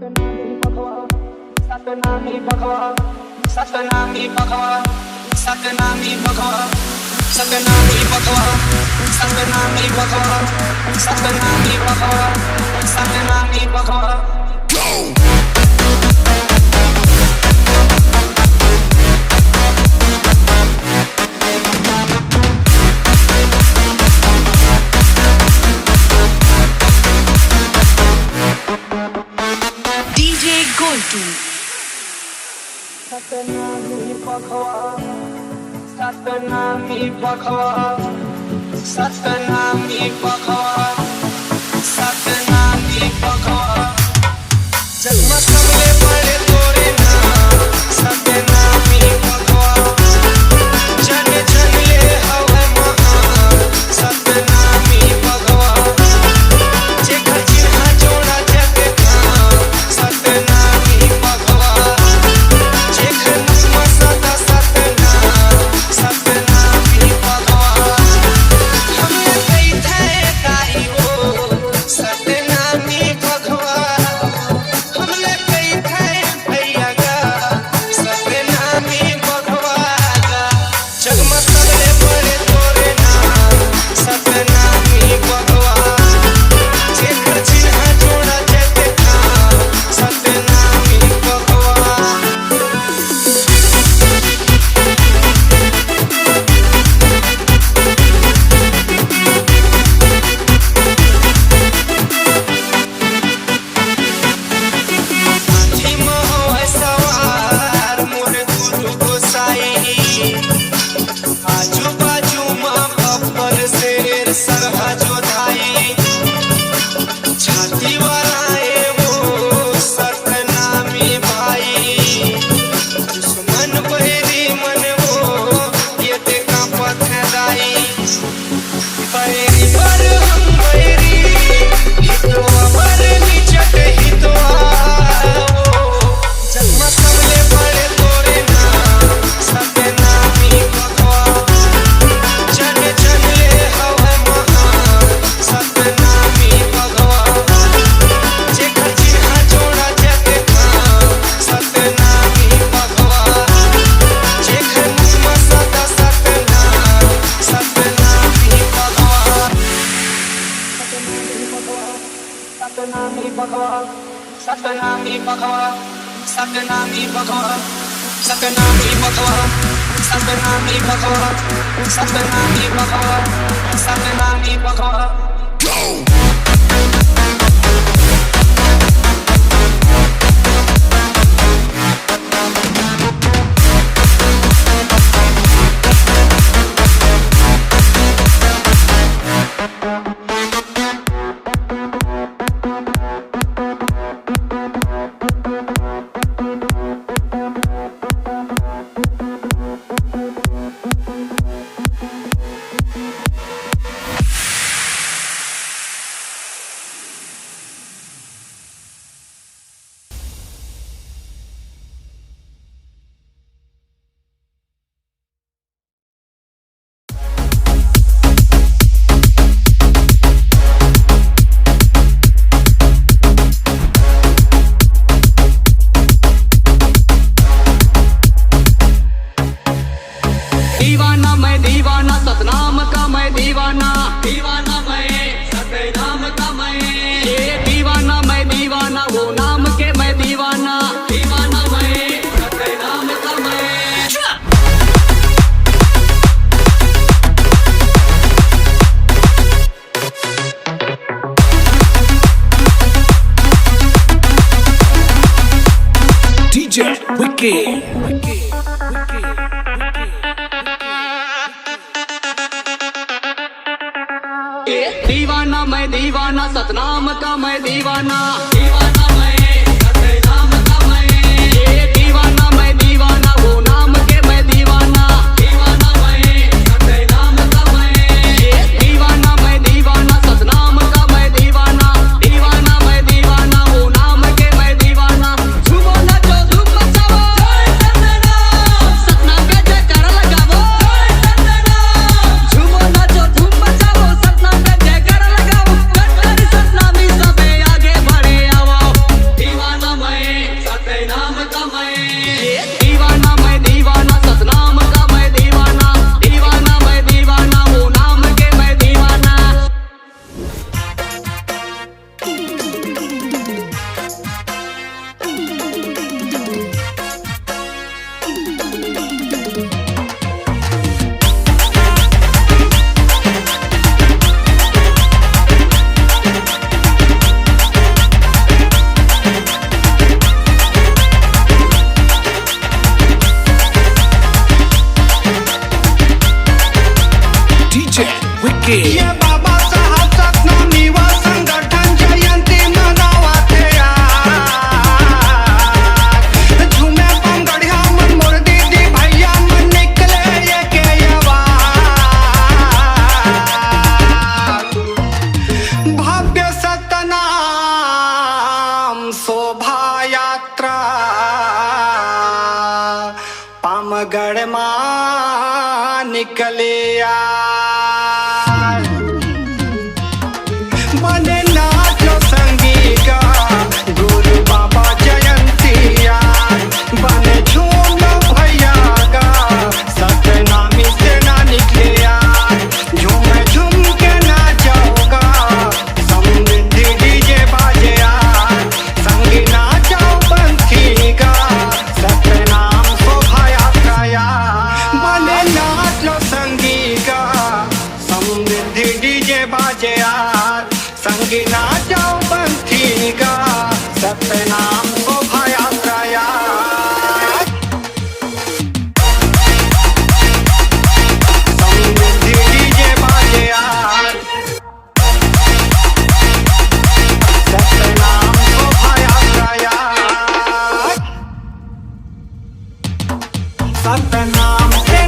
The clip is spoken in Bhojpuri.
Satnami Bhagwan, Satnami Bhagwan, Satnami Bhagwan, Satnami Bhagwan, Satnami Bhagwan, Satnami Bhagwan, Satnami Bhagwan. Go! Satnami Bhagwan, Satnami Bhagwan, Satnami Bhagwan, Satnami Bhagwan. Jagmat samle pade tore naam, Satnami Bhagwan. Jane jane le hawa mahan, Satnami Bhagwan. Jekha jinha joda jag kaam, Satnami Bhagwan. Satnami Bhagwan, humne kai the kai Satnami Bhagwan, Satnami Bhagwan, Satnami Bhagwan, Satnami Bhagwan, Satnami Bhagwan, Satnami Bhagwan. Go! दीवाना मैं दीवाना सतनाम का मैं दीवाना दीवाना मैं सतनाम का मैं ये दीवाना मैं दीवाना वो नाम के मैं दीवाना दीवाना मैं सतनाम का मैं ये दीवाना मैं दीवाना सतनाम का मैं दीवाना दीवाना मैं दीवाना वो नाम के मैं दीवाना झूमो नाचो धूम मचाओ सतना का जयकार लगाओ झूमो नाचो धूम मचाओ सतना का जयकार लगाओ सतनामी सबे आगे बढ़े की ये बाबासाहेब सतनामी व संगठन जयंती मनावाते यार झूमे पंगड़िया मन मोर दीदी भैया मन निकले ये के यवार भव्य सतनाम शोभा यात्रा पामगढ़ मां निकले यार बने नाचो संगीका गुरु बाबा जयंती यार बने झूम भैया गा सतनामी से ना निकले यार झूम झूम के नाचोगा समृद्धि डीजे बाजे यार संगी नाचो बंसी गा सतनाम शोभा यात्रा यार बने नाच लो संगी गा समृद्धि डीजे बाजे यार संगी नाचो बंसी गा सतनाम शोभा यात्रा यार समृद्धि डीजे बाजे यार सतनाम शोभा यात्रा यार सतनाम से